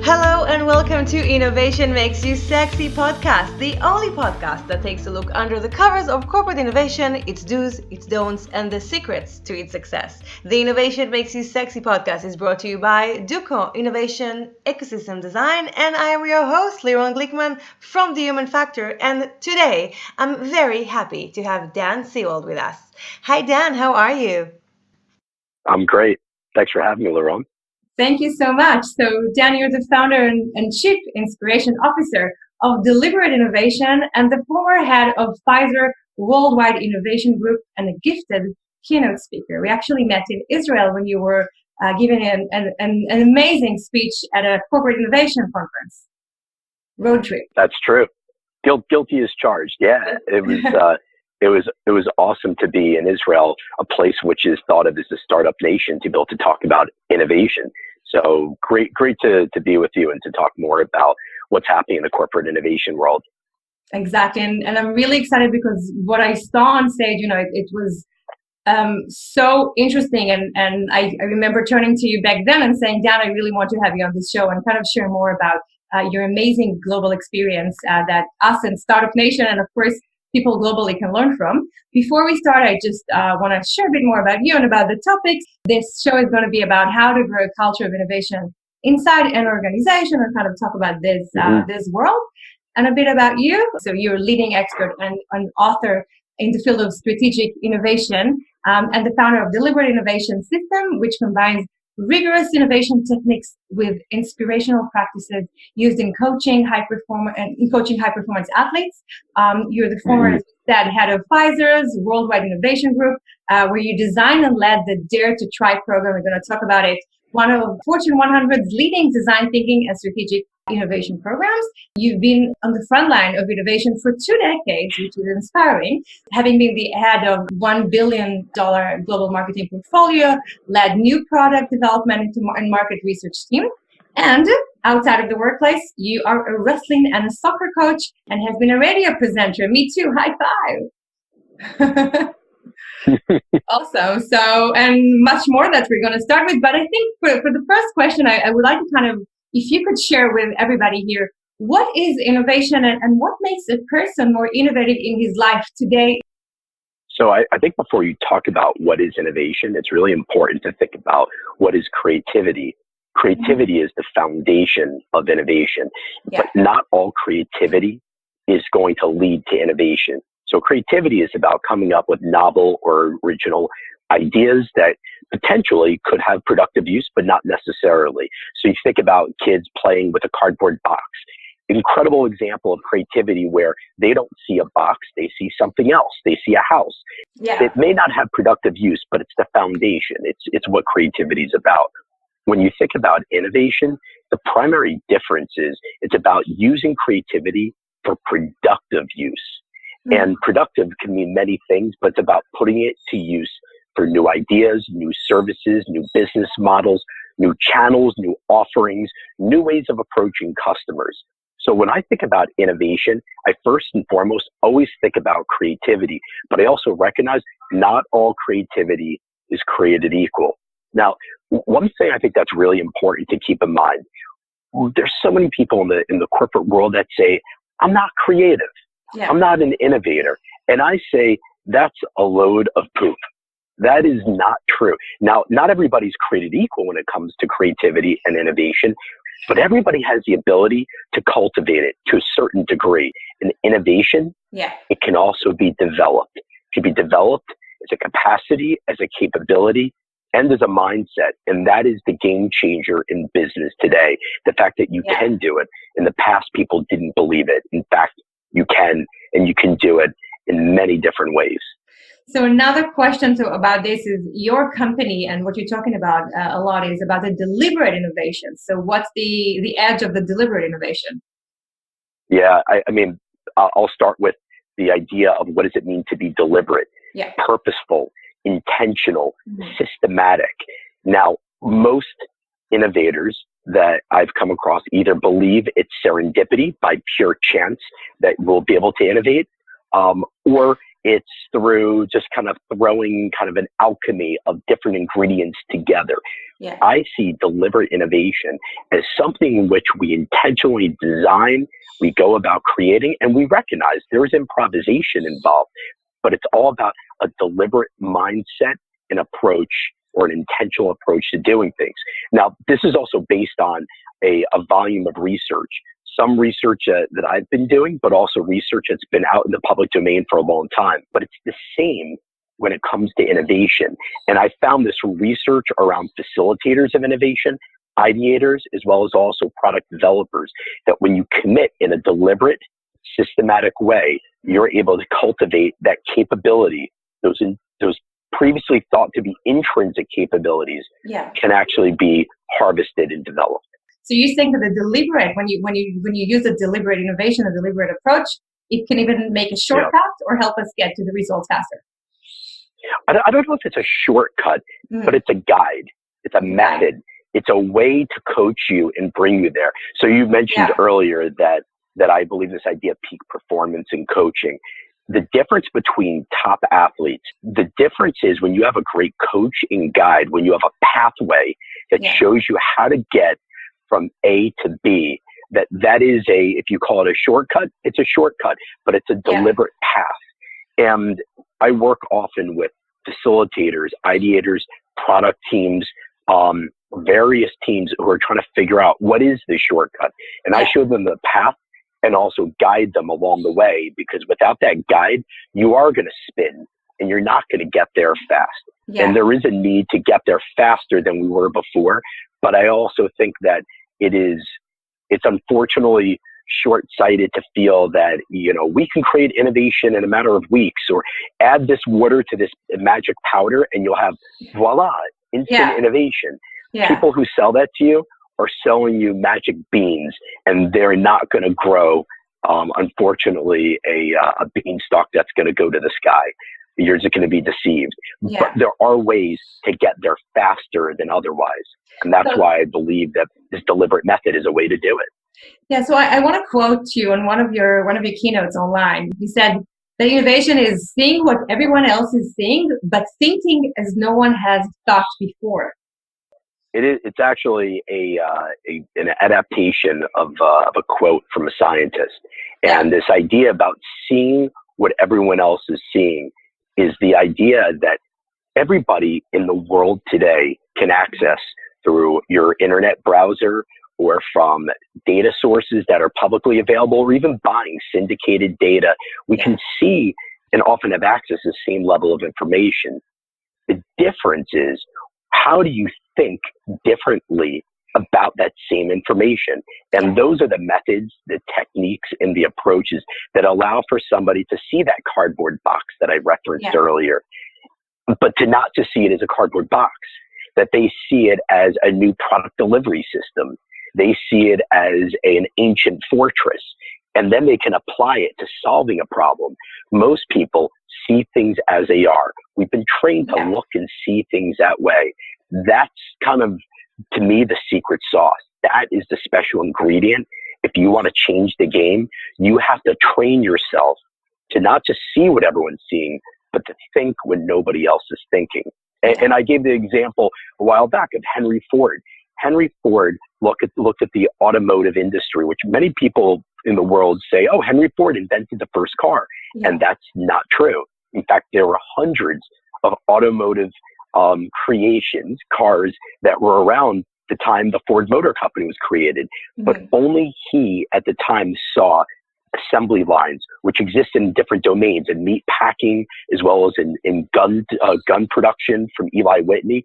Hello and welcome to Innovation Makes You Sexy podcast, the only podcast that takes a look under the covers of corporate innovation, its do's, its don'ts, and the secrets to its success. The Innovation Makes You Sexy podcast is brought to you by Duco Innovation Ecosystem Design, and I am your host, Lirone Glikman from The Human Factor, and today I'm very happy to have Dan Seewald with us. Hi Dan, how are you? I'm great. Thanks for having me, Lirone. Thank you so much. So, Dan, you're the founder and Chief Inspiration Officer of Deliberate Innovation and the former head of Pfizer Worldwide Innovation Group and a gifted keynote speaker. We actually met in Israel when you were giving an amazing speech at a corporate innovation conference. Road trip. That's true. Guilty as charged. Yeah, it was awesome to be in Israel, a place which is thought of as a startup nation, to be able to talk about innovation. So great to be with you and to talk more about what's happening in the corporate innovation world. Exactly. And I'm really excited because what I saw on stage, it was so interesting. And I remember turning to you back then and saying, Dan, I really want to have you on this show and kind of share more about your amazing global experience that us and Startup Nation and, of course, people globally can learn from. Before we start, I just want to share a bit more about you and about the topics. This show is going to be about how to grow a culture of innovation inside an organization and kind of talk about this world and a bit about you. So you're a leading expert and an author in the field of strategic innovation and the founder of Deliberate Innovation System, which combines rigorous innovation techniques with inspirational practices used in coaching high performance athletes. You're the former head of Pfizer's Worldwide Innovation Group, where you designed and led the Dare to Try program. We're going to talk about it. One of Fortune 100's leading design thinking and strategic innovation programs. You've been on the front line of innovation for 2 decades, which is inspiring, having been the head of $1 billion global marketing portfolio, led new product development and market research team. And outside of the workplace, you are a wrestling and a soccer coach and has been a radio presenter. Me too. High five. Awesome. So, and much more that we're going to start with. But I think for the first question, I would like to kind of, if you could share with everybody here, what is innovation and what makes a person more innovative in his life today? So I think before you talk about what is innovation, it's really important to think about what is creativity. Creativity is the foundation of innovation, but not all creativity is going to lead to innovation. So creativity is about coming up with novel or original ideas that potentially could have productive use, but not necessarily. So you think about kids playing with a cardboard box. Incredible example of creativity where they don't see a box, they see something else. They see a house. Yeah. It may not have productive use, but it's the foundation. It's what creativity is about. When you think about innovation, the primary difference is it's about using creativity for productive use. And productive can mean many things, but it's about putting it to use for new ideas, new services, new business models, new channels, new offerings, new ways of approaching customers. So when I think about innovation, I first and foremost always think about creativity, but I also recognize not all creativity is created equal. Now, one thing I think that's really important to keep in mind, there's so many people in the corporate world that say, I'm not creative. Yeah. I'm not an innovator. And I say that's a load of poop. That is not true. Now, not everybody's created equal when it comes to creativity and innovation, but everybody has the ability to cultivate it to a certain degree. And innovation, it can also be developed. It can be developed as a capacity, as a capability, and as a mindset. And that is the game changer in business today. The fact that you can do it. In the past, people didn't believe it. In fact, you can, and you can do it in many different ways. So another question about this is your company, and what you're talking about a lot is about the deliberate innovation. So what's the edge of the deliberate innovation? Yeah, I mean, I'll start with the idea of what does it mean to be deliberate, purposeful, intentional, systematic. Now, most innovators that I've come across either believe it's serendipity by pure chance that we'll be able to innovate, or it's through just kind of throwing kind of an alchemy of different ingredients together. Yeah. I see deliberate innovation as something in which we intentionally design, we go about creating, and we recognize there is improvisation involved, but it's all about a deliberate mindset, an approach, or an intentional approach to doing things. Now, this is also based on a volume of research. Some research that I've been doing, but also research that's been out in the public domain for a long time. But it's the same when it comes to innovation. And I found this research around facilitators of innovation, ideators, as well as also product developers, that when you commit in a deliberate, systematic way, you're able to cultivate that capability, those previously thought to be intrinsic capabilities can actually be harvested and developed. So you think that the deliberate, when you use a deliberate innovation, a deliberate approach, it can even make a shortcut or help us get to the results faster? I don't know if it's a shortcut, but it's a guide. It's a method. It's a way to coach you and bring you there. So you mentioned earlier that I believe this idea of peak performance in coaching. The difference between top athletes, the difference is when you have a great coach and guide, when you have a pathway that shows you how to get from A to B, that is if you call it a shortcut, it's a shortcut, but it's a deliberate path. And I work often with facilitators, ideators, product teams, various teams who are trying to figure out what is the shortcut. And I show them the path and also guide them along the way, because without that guide, you are going to spin and you're not going to get there fast. And there is a need to get there faster than we were before. But I also think that it's unfortunately short-sighted to feel that, we can create innovation in a matter of weeks, or add this water to this magic powder and you'll have, voila, instant innovation. People who sell that to you are selling you magic beans, and they're not going to grow, unfortunately, a beanstalk that's going to go to the sky. You're just going to be deceived. But there are ways to get there faster than otherwise. And that's why I believe that this deliberate method is a way to do it. Yeah, so I want to quote you on one of your keynotes online. You said that innovation is seeing what everyone else is seeing, but thinking as no one has thought before. It's actually an adaptation of a quote from a scientist. And this idea about seeing what everyone else is seeing is the idea that everybody in the world today can access through your internet browser, or from data sources that are publicly available, or even buying syndicated data. We can see and often have access to the same level of information. The difference is, how do you think differently about that same information? And those are the methods, the techniques, and the approaches that allow for somebody to see that cardboard box that I referenced earlier, but to not just see it as a cardboard box, that they see it as a new product delivery system. They see it as an ancient fortress, and then they can apply it to solving a problem. Most people see things as they are. We've been trained to look and see things that way. That's kind of, to me, the secret sauce. That is the special ingredient. If you want to change the game, you have to train yourself to not just see what everyone's seeing, but to think when nobody else is thinking. And I gave the example a while back of Henry Ford. Henry Ford looked at the automotive industry, which many people in the world say, oh, Henry Ford invented the first car. And that's not true. In fact, there were hundreds of automotive creations, cars that were around the time the Ford Motor Company was created. But only he at the time saw assembly lines, which exist in different domains, in meat packing, as well as in gun production from Eli Whitney.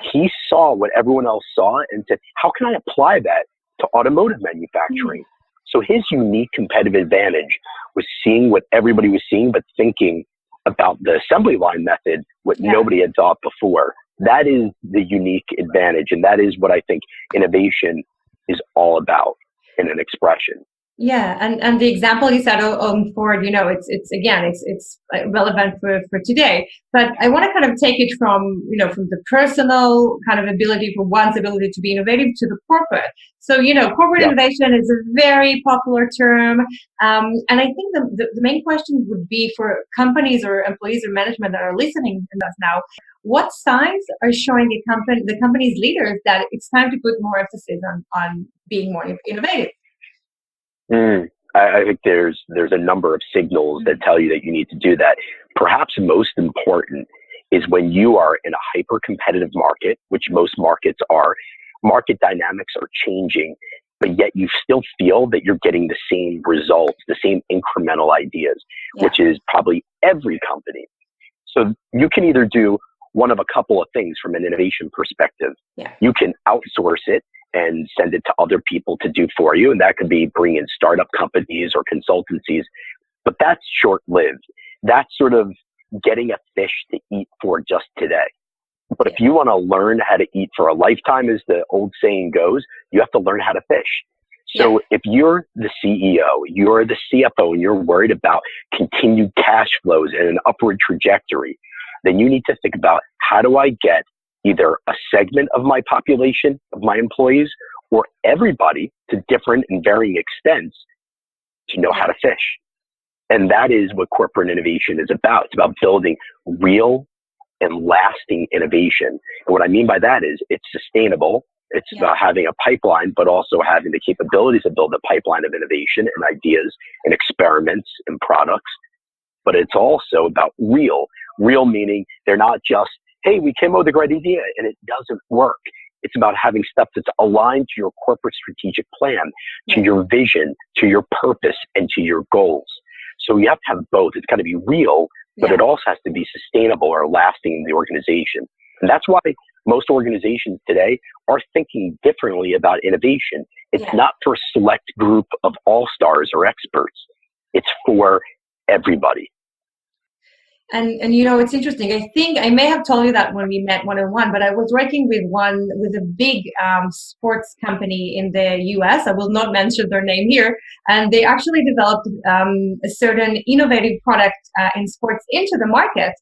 He saw what everyone else saw and said, how can I apply that to automotive manufacturing? So his unique competitive advantage was seeing what everybody was seeing, but thinking about the assembly line method, what nobody had thought before. That is the unique advantage. And that is what I think innovation is all about in an expression. Yeah, and the example you said on Ford, it's relevant for today. But I want to kind of take it from the personal kind of ability, for one's ability to be innovative, to the corporate. So corporate innovation is a very popular term, and I think the main question would be for companies or employees or management that are listening to us now: what signs are showing the company's leaders that it's time to put more emphasis on being more innovative? I think there's a number of signals that tell you that you need to do that. Perhaps most important is when you are in a hyper-competitive market, which most markets are. Market dynamics are changing, but yet you still feel that you're getting the same results, the same incremental ideas, which is probably every company. So you can either do one of a couple of things from an innovation perspective. You can outsource it and send it to other people to do for you. And that could be bring in startup companies or consultancies, but that's short-lived. That's sort of getting a fish to eat for just today. But if you want to learn how to eat for a lifetime, as the old saying goes, you have to learn how to fish. So if you're the CEO, you're the CFO, and you're worried about continued cash flows and an upward trajectory, then you need to think about, how do I get either a segment of my population, of my employees, or everybody to different and varying extents to know how to fish? And that is what corporate innovation is about. It's about building real and lasting innovation. And what I mean by that is it's sustainable. It's about having a pipeline, but also having the capabilities to build a pipeline of innovation and ideas and experiments and products. But it's also about real meaning they're not just, hey, we came up with a great idea and it doesn't work. It's about having stuff that's aligned to your corporate strategic plan, to your vision, to your purpose, and to your goals. So you have to have both. It's got to be real, but it also has to be sustainable or lasting in the organization. And that's why most organizations today are thinking differently about innovation. It's not for a select group of all-stars or experts. It's for everybody. And you know, it's interesting. I think I may have told you that when we met one-on-one, but I was working with a big sports company in the US. I will not mention their name here. And they actually developed a certain innovative product in sports into the market.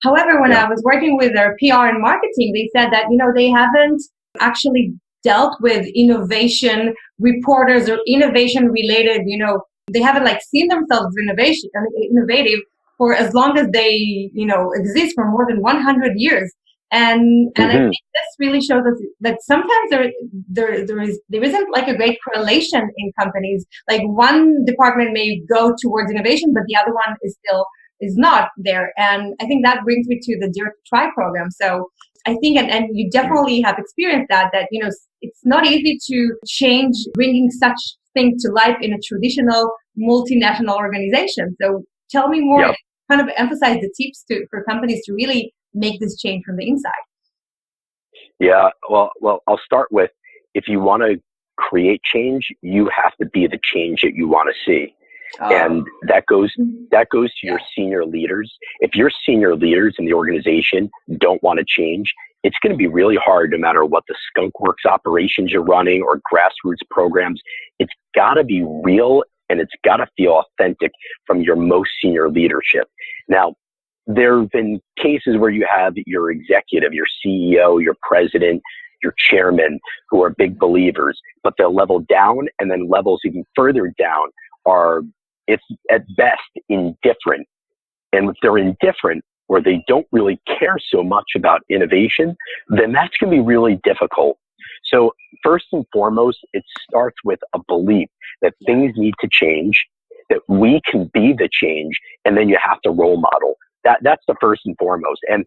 However, when I was working with their PR and marketing, they said that, you know, they haven't actually dealt with innovation reporters or innovation related, you know, they haven't like seen themselves innovative for as long as they, you know, exist for more than 100 years. And I think this really shows us that sometimes there isn't like a great correlation in companies. Like one department may go towards innovation, but the other one is not there. And I think that brings me to the Dare to Try program. So I think, and you definitely have experienced that, you know, it's not easy to change bringing such thing to life in a traditional multinational organization. So tell me more, kind of emphasize the tips for companies to really make this change from the inside. Yeah, well, I'll start with, if you want to create change, you have to be the change that you want to see. And that goes to your senior leaders. If your senior leaders in the organization don't want to change, it's going to be really hard, no matter what the skunk works operations you're running or grassroots programs. It's got to be real, and it's got to feel authentic from your most senior leadership. Now, there have been cases where you have your executive, your CEO, your president, your chairman, who are big believers, but they'll level down, and then levels even further down are, it's at best indifferent. And if they're indifferent, or they don't really care so much about innovation, then that's going to be really difficult. So first and foremost, it starts with a belief that things need to change, that we can be the change, and then you have to role model. That's the first and foremost. And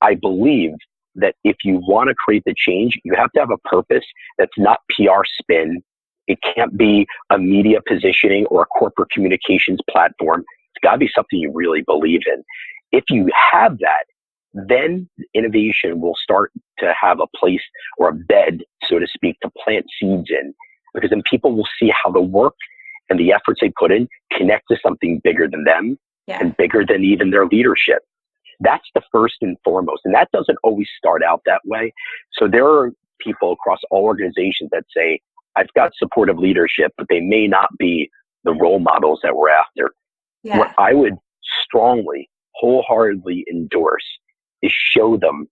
I believe that if you want to create the change, you have to have a purpose that's not PR spin. It can't be a media positioning or a corporate communications platform. It's got to be something you really believe in. If you have that, then innovation will start to have a place or a bed, so to speak, to plant seeds in, because then people will see how the work and the efforts they put in connect to something bigger than them and bigger than even their leadership. That's the first and foremost. And that doesn't always start out that way. So there are people across all organizations that say, I've got supportive leadership, but they may not be the role models that we're after. What I would strongly, wholeheartedly endorse is show them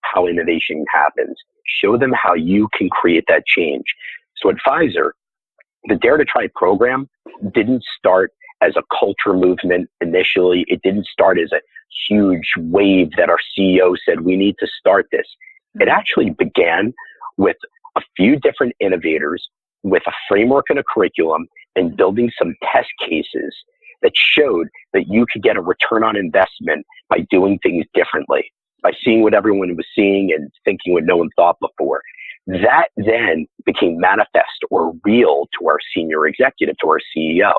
how innovation happens. Show them how you can create that change. So at Pfizer, the Dare to Try program didn't start as a culture movement initially. It didn't start as a huge wave that our CEO said, we need to start this. It actually began with a few different innovators with a framework and a curriculum and building some test cases that showed that you could get a return on investment by doing things differently, by seeing what everyone was seeing and thinking what no one thought before. That then became manifest or real to our senior executive, to our CEO.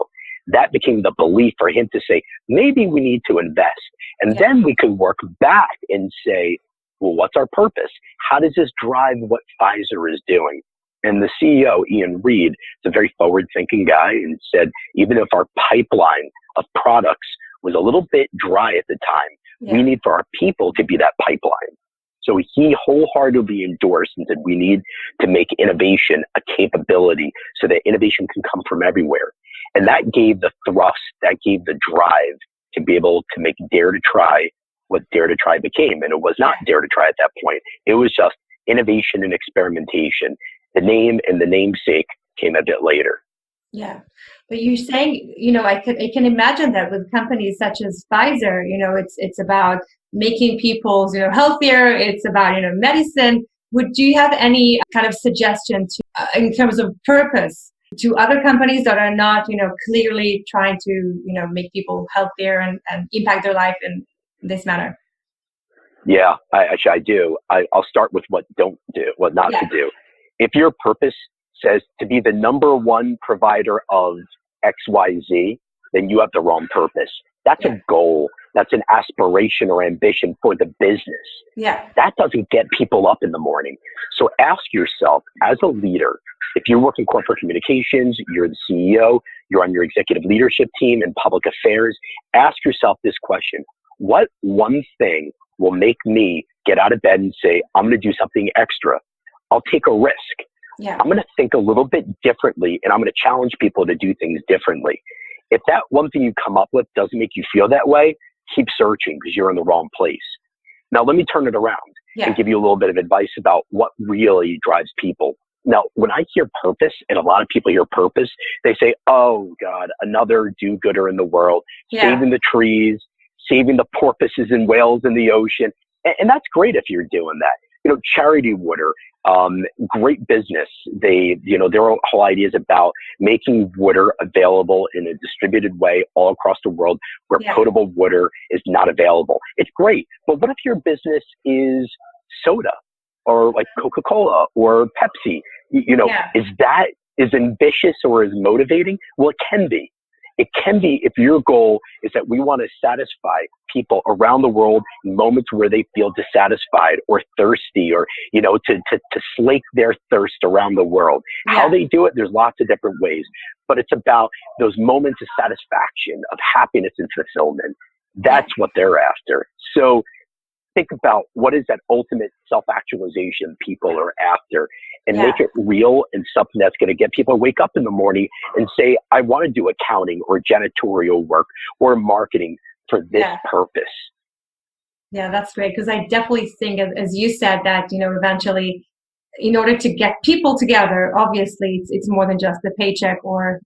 That became the belief for him to say, maybe we need to invest. And then we could work back and say, well, what's our purpose? How does this drive what Pfizer is doing? And the CEO, Ian Reed, is a very forward-thinking guy and said, even if our pipeline of products was a little bit dry at the time, we need for our people to be that pipeline. So he wholeheartedly endorsed and said, we need to make innovation a capability so that innovation can come from everywhere. And that gave the thrust, that gave the drive to be able to make Dare to Try what Dare to Try became. And it was not Dare to Try at that point. It was just innovation and experimentation. The name and the namesake came a bit later. Yeah. But you're saying, I can imagine that with companies such as Pfizer, it's about making people, healthier. It's about, medicine. Do you have any kind of suggestion in terms of purpose to other companies that are not, clearly trying to, make people healthier and impact their life in this manner? Yeah, I do. I'll start with what not to do. If your purpose says to be the number one provider of XYZ, then you have the wrong purpose. That's a goal. That's an aspiration or ambition for the business. Yeah. That doesn't get people up in the morning. So ask yourself, as a leader, if you work in corporate communications, you're the CEO, you're on your executive leadership team in public affairs, ask yourself this question: what one thing will make me get out of bed and say, I'm going to do something extra? I'll take a risk. Yeah. I'm going to think a little bit differently, and I'm going to challenge people to do things differently. If that one thing you come up with doesn't make you feel that way, keep searching because you're in the wrong place. Now, let me turn it around and give you a little bit of advice about what really drives people. Now, when I hear purpose, and a lot of people hear purpose, they say, oh, God, another do-gooder in the world, saving the trees, saving the porpoises and whales in the ocean. And that's great if you're doing that. Charity water, great business. Their whole idea is about making water available in a distributed way all across the world where potable water is not available. It's great. But what if your business is soda or like Coca-Cola or Pepsi? Is that as ambitious or as motivating? Well, it can be. It can be if your goal is that we want to satisfy people around the world in moments where they feel dissatisfied or thirsty or, to slake their thirst around the world. How they do it, there's lots of different ways, but it's about those moments of satisfaction, of happiness and fulfillment. That's what they're after. So think about what is that ultimate self-actualization people are after, and make it real and something that's going to get people to wake up in the morning and say, I want to do accounting or janitorial work or marketing for this purpose. Yeah, that's great. Because I definitely think, as you said, that, eventually, in order to get people together, obviously it's more than just the paycheck or,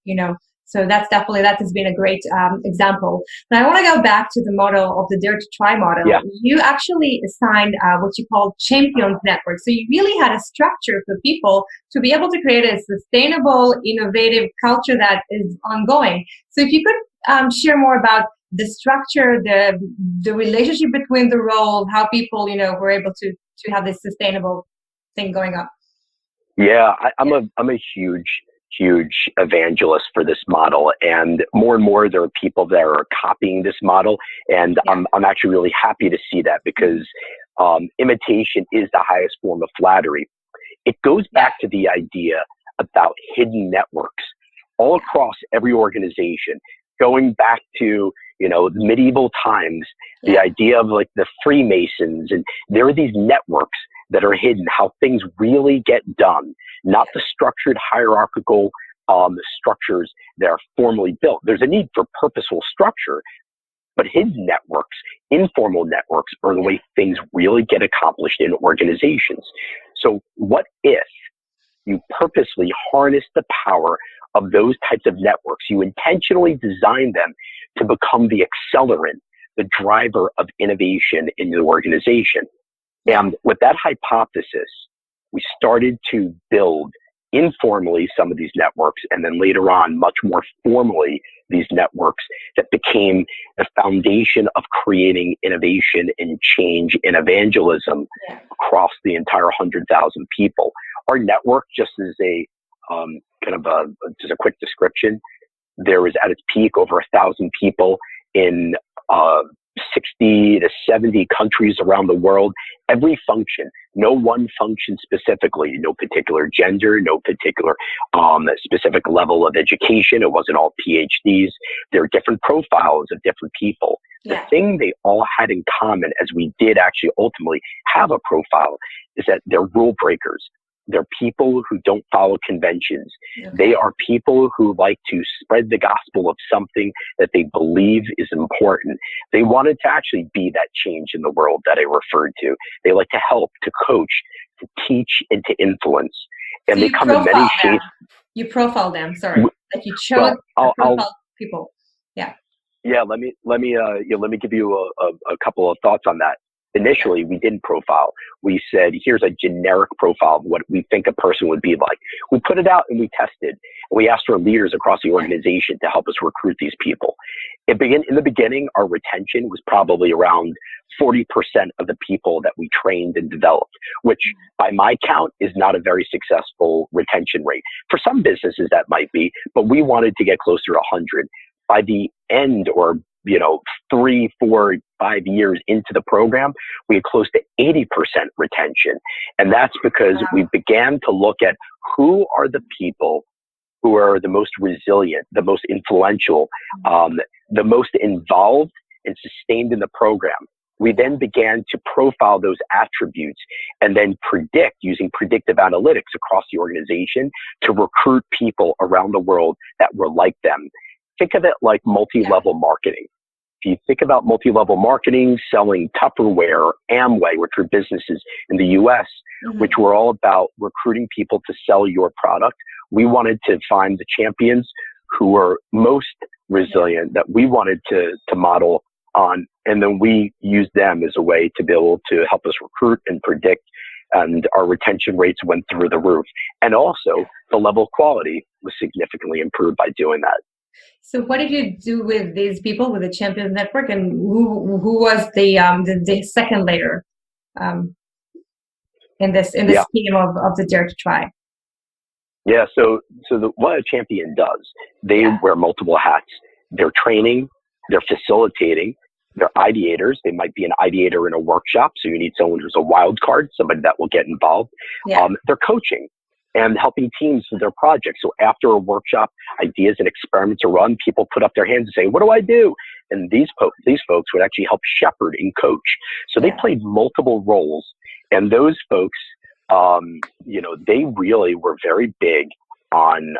so that has been a great example. Now I want to go back to the model of the Dare to Try model. Yeah. You actually assigned what you call Champions Network. So you really had a structure for people to be able to create a sustainable, innovative culture that is ongoing. So if you could share more about the structure, the relationship between the roles, how people, were able to have this sustainable thing going up. Yeah, I'm a huge evangelist for this model, and more there are people that are copying this model, and I'm actually really happy to see that because imitation is the highest form of flattery. It goes back to the idea about hidden networks all across every organization, going back to medieval times, the idea of like the Freemasons, and there are these networks that are hidden, how things really get done, not the structured hierarchical structures that are formally built. There's a need for purposeful structure, but hidden networks, informal networks are the way things really get accomplished in organizations. So what if you purposely harness the power of those types of networks. You intentionally design them to become the accelerant, the driver of innovation in your organization. And with that hypothesis, we started to build informally some of these networks, and then later on, much more formally, these networks that became the foundation of creating innovation and change and evangelism across the entire 100,000 people. Our network, just as a just a quick description, there was at its peak over 1,000 people in 60 to 70 countries around the world. Every function, no one function specifically, no particular gender, no particular specific level of education. It wasn't all PhDs. There are different profiles of different people. The thing they all had in common, as we did actually ultimately have a profile, is that they're rule breakers. They're people who don't follow conventions. They are people who like to spread the gospel of something that they believe is important. They wanted to actually be that change in the world that I referred to. They like to help, to coach, to teach, and to influence. And so they come in many shapes. You profile them, sorry. Like you chose profile people. Yeah, let me give you a couple of thoughts on that. Initially, we didn't profile. We said, here's a generic profile of what we think a person would be like. We put it out and we tested. We asked for leaders across the organization to help us recruit these people. In the beginning, our retention was probably around 40% of the people that we trained and developed, which by my count is not a very successful retention rate. For some businesses that might be, but we wanted to get closer to 100. By the end, or 3, 4, 5 years into the program, we had close to 80% retention. And that's because we began to look at who are the people who are the most resilient, the most influential, the most involved and sustained in the program. We then began to profile those attributes and then predict, using predictive analytics across the organization, to recruit people around the world that were like them. Think of it like multi-level marketing. If you think about multi-level marketing, selling Tupperware, Amway, which are businesses in the US, which were all about recruiting people to sell your product, we wanted to find the champions who were most resilient that we wanted to model on. And then we used them as a way to be able to help us recruit and predict. And our retention rates went through the roof. And also the level of quality was significantly improved by doing that. So what did you do with these people, with the Champions Network, and who was the second layer in this scheme of the Dare to Try? Yeah, so what a champion does, they wear multiple hats. They're training, they're facilitating, they're ideators. They might be an ideator in a workshop, so you need someone who's a wild card, somebody that will get involved. They're coaching and helping teams with their projects. So after a workshop, ideas and experiments are run, people put up their hands and say, what do I do? And these folks would actually help shepherd and coach. So they played multiple roles. And those folks, they really were very big on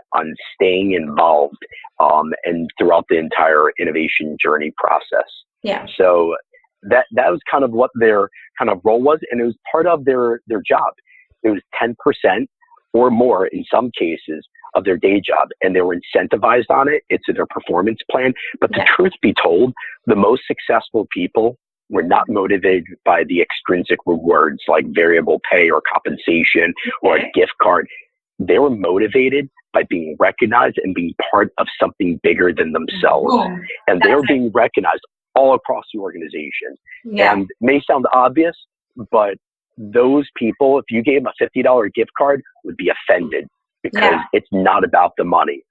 staying involved and throughout the entire innovation journey process. Yeah. So that was kind of what their kind of role was. And it was part of their job. It was 10% or more in some cases of their day job, and they were incentivized on it. It's in their performance plan. But the truth be told, the most successful people were not motivated by the extrinsic rewards like variable pay or compensation or a gift card. They were motivated by being recognized and being part of something bigger than themselves. And they were being recognized all across the organization. And it may sound obvious, but those people, if you gave them a $50 gift card, would be offended because it's not about the money.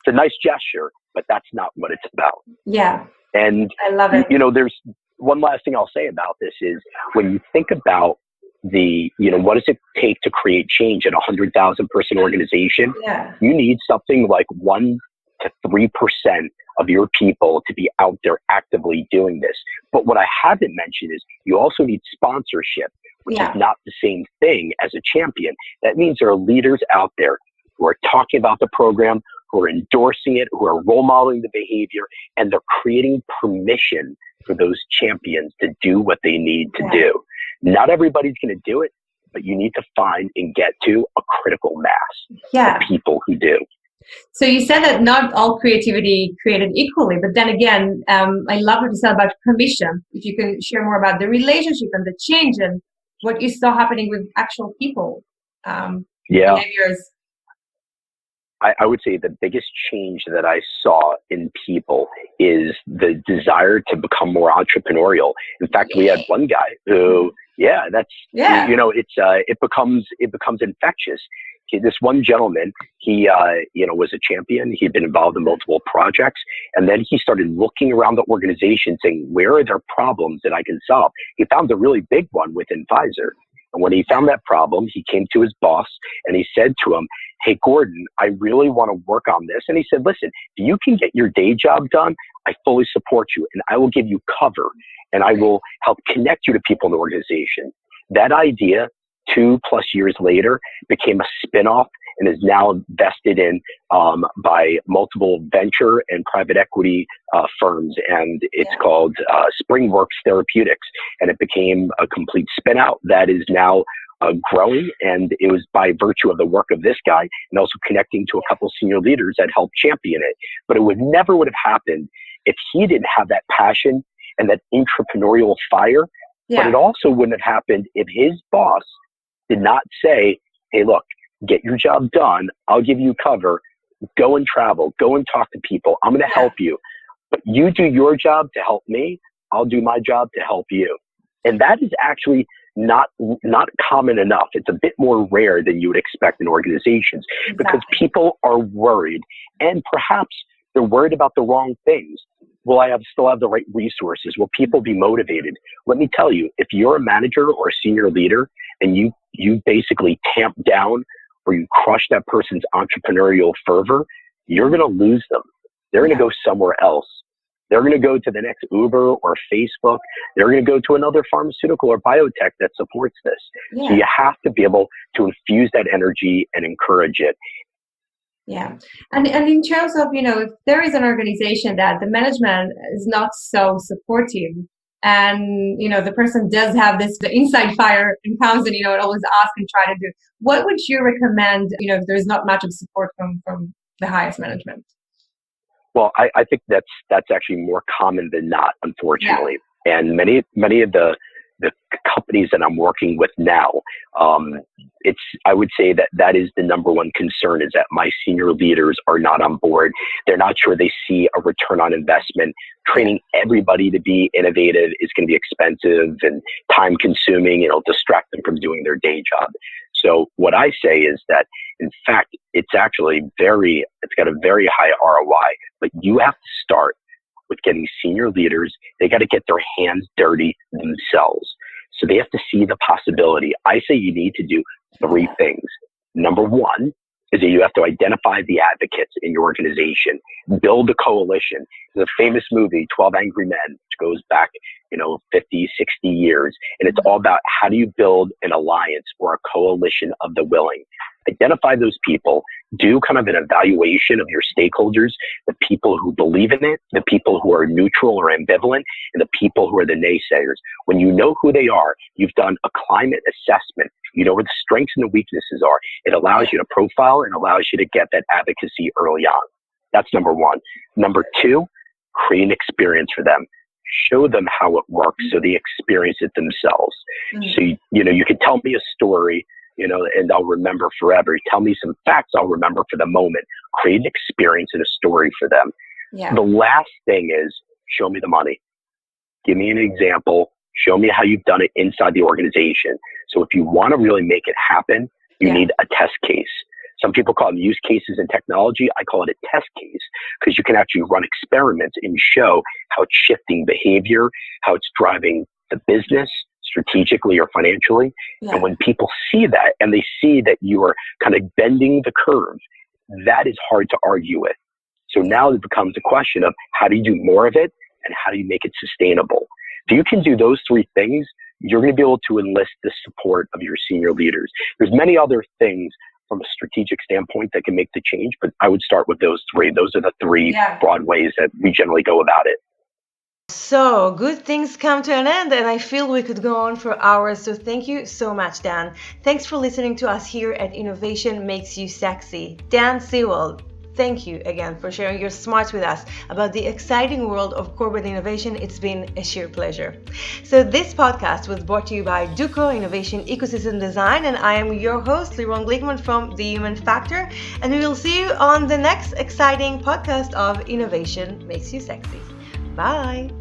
It's a nice gesture, but that's not what it's about. Yeah. And I love it. There's one last thing I'll say about this is when you think about what does it take to create change in a 100,000 person organization? You need something like 1 to 3% of your people to be out there actively doing this. But what I haven't mentioned is you also need sponsorship, which is not the same thing as a champion. That means there are leaders out there who are talking about the program, who are endorsing it, who are role modeling the behavior, and they're creating permission for those champions to do what they need to do. Not everybody's going to do it, but you need to find and get to a critical mass of people who do. So you said that not all creativity created equally, but then again, I love what you said about permission. If you can share more about the relationship and the change and what you saw happening with actual people, behaviors. I would say the biggest change that I saw in people is the desire to become more entrepreneurial. In fact, we had one guy who, it becomes infectious. This one gentleman, he was a champion. He'd been involved in multiple projects, and then he started looking around the organization, saying, "Where are there problems that I can solve?" He found a really big one within Pfizer. And when he found that problem, he came to his boss and he said to him, "Hey, Gordon, I really want to work on this." And he said, "Listen, if you can get your day job done, I fully support you and I will give you cover and I will help connect you to people in the organization." That idea, 2+ years later, became a spinoff and is now vested in by multiple venture and private equity firms. And it's called SpringWorks Therapeutics. And it became a complete spin out that is now growing. And it was by virtue of the work of this guy and also connecting to a couple senior leaders that helped champion it. But it never would have happened if he didn't have that passion and that entrepreneurial fire. But it also wouldn't have happened if his boss did not say, "Hey, look, get your job done. I'll give you cover. Go and travel. Go and talk to people. I'm going to help you. But you do your job to help me. I'll do my job to help you." And that is actually not common enough. It's a bit more rare than you would expect in organizations because people are worried, and perhaps they're worried about the wrong things. Will I still have the right resources? Will people be motivated? Let me tell you, if you're a manager or a senior leader and you basically tamp down or you crush that person's entrepreneurial fervor, you're going to lose them. They're going to go somewhere else. They're going to go to the next Uber or Facebook. They're going to go to another pharmaceutical or biotech that supports this. So you have to be able to infuse that energy and encourage it. Yeah. And in terms of, if there is an organization that the management is not so supportive and, the person does have the inside fire and comes and, always ask and try to do, what would you recommend, if there's not much of support from the highest management? Well, I think that's actually more common than not, unfortunately. Yeah. And many of the companies that I'm working with now, I would say that is the number one concern, is that my senior leaders are not on board. They're not sure they see a return on investment. Training everybody to be innovative is going to be expensive and time consuming. It'll distract them from doing their day job. So what I say is that, in fact, it's got a very high ROI, but you have to start with getting senior leaders. They got to get their hands dirty themselves. So they have to see the possibility. I say you need to do 3 things. Number 1 is that you have to identify the advocates in your organization, build a coalition. There's a famous movie, 12 Angry Men, which goes back, 50, 60 years. And it's all about how do you build an alliance or a coalition of the willing. Identify those people, do kind of an evaluation of your stakeholders, the people who believe in it, the people who are neutral or ambivalent, and the people who are the naysayers. When you know who they are, you've done a climate assessment. You know where the strengths and the weaknesses are. It allows you to profile and allows you to get that advocacy early on. That's number 1. Number 2, create an experience for them. Show them how it works so they experience it themselves. So, you can tell me a story, and I'll remember forever. Tell me some facts, I'll remember for the moment. Create an experience and a story for them. Yeah. The last thing is show me the money. Give me an example. Show me how you've done it inside the organization. So if you want to really make it happen, you need a test case. Some people call them use cases in technology. I call it a test case because you can actually run experiments and show how it's shifting behavior, how it's driving the business strategically or financially. Yeah. And when people see that and they see that you are kind of bending the curve, that is hard to argue with. So now it becomes a question of how do you do more of it and how do you make it sustainable? If you can do those 3 things, you're going to be able to enlist the support of your senior leaders. There's many other things from a strategic standpoint that can make the change, but I would start with those 3. Those are the 3 broad ways that we generally go about it. So, good things come to an end, and I feel we could go on for hours. So, thank you so much, Dan. Thanks for listening to us here at Innovation Makes You Sexy. Dan Seewald, thank you again for sharing your smarts with us about the exciting world of corporate innovation. It's been a sheer pleasure. So, this podcast was brought to you by Duco Innovation Ecosystem Design, and I am your host, Lirone Glikman from The Human Factor. And we will see you on the next exciting podcast of Innovation Makes You Sexy. Bye.